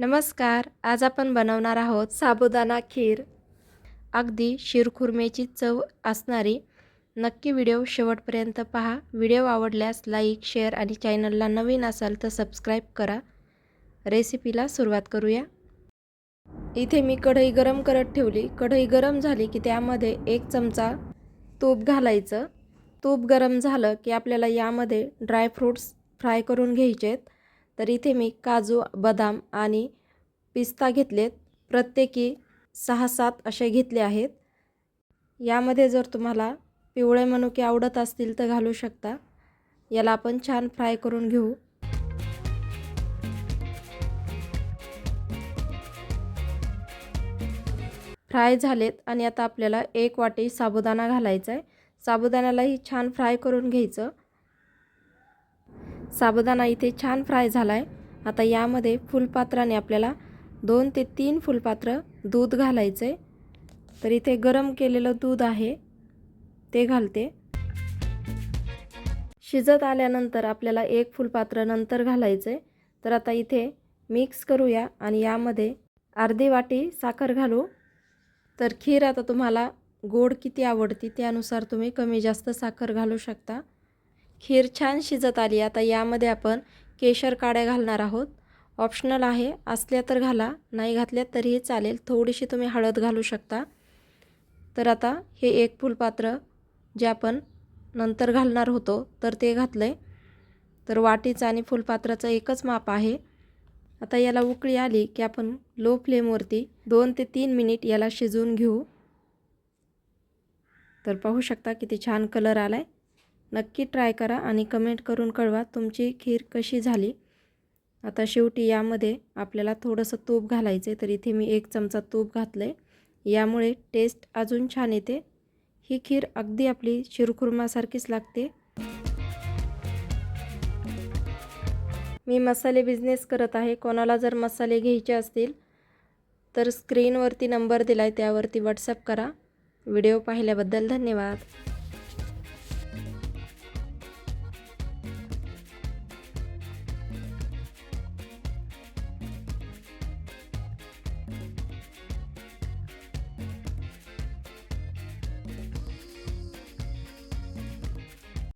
नमस्कार. आज आपण बनवणार आहोत साबुदाणा खीर. अगदी शिरखुर्म्याची चव असणारी. नक्की व्हिडिओ शेवटपर्यंत पहा. व्हिडिओ आवडल्यास लाईक, शेअर आणि चॅनलला नवीन असाल तर सबस्क्राईब करा. रेसिपीला सुरुवात करूया. इथे मी कढई गरम करत ठेवली. कढई गरम झाली की त्यामध्ये 1 चमचा तूप घालायचं. तूप गरम झालं की आपल्याला यामध्ये ड्रायफ्रूट्स फ्राय करून घ्यायचे आहेत. तर इथे मी काजू, बदाम आणि पिस्ता घेतलेत. प्रत्येकी 6-7 असे घेतले आहेत. यामध्ये जर तुम्हाला पिवळे मनुके आवडत असतील तर घालू शकता. याला आपण छान फ्राय करून घेऊ. फ्राय झालेत आणि आता आपल्याला 1 वाटी साबुदाणा घालायचा आहे. साबुदाण्यालाही छान फ्राय करून घ्यायचं. साबुदाणा इथे छान फ्राय झाला आहे. आता यामध्ये फुलपात्राने आपल्याला 2 ते 3 फुलपात्र दूध घालायचं आहे. तर इथे गरम केलेलं दूध आहे ते घालते. शिजत आल्यानंतर आपल्याला 1 फुलपात्र नंतर घालायचं आहे. तर आता इथे मिक्स करूया आणि यामध्ये अर्धी वाटी साखर घालू. तर खीर आता तुम्हाला गोड किती आवडती त्यानुसार तुम्ही कमी जास्त साखर घालू शकता. खीर छान शिजत आली. आता यामध्ये आपण केशर काड्या घालणार आहोत. ऑप्शनल आहे, असल्या तर घाला, नाही घातल्या तरीही चालेल. थोडीशी तुम्ही हळद घालू शकता. तर आता हे 1 फुलपात्र जे आपण नंतर घालणार होतो तर ते घातलंय. तर वाटीचं आणि फुलपात्राचं एकच माप आहे. आता याला उकळी आली की आपण लो फ्लेमवरती 2 ते 3 मिनिट याला शिजवून घेऊ. तर पाहू शकता किती छान कलर आलाय. नक्की ट्राय करा आणि कमेंट करून कळवा तुमची खीर कशी झाली. आता शेवटी यामध्ये आपल्याला थोडंसं तूप घालायचं आहे. तर इथे मी 1 चमचा तूप घातलं आहे. यामुळे टेस्ट अजून छान येते. ही खीर अगदी आपली शिरखुर्मासारखीच लागते. मी मसाले बिझनेस करत आहे. कोणाला जर मसाले घ्यायचे असतील तर स्क्रीनवरती नंबर दिला आहे त्यावरती व्हॉट्सअप करा. व्हिडिओ पाहिल्याबद्दल धन्यवाद.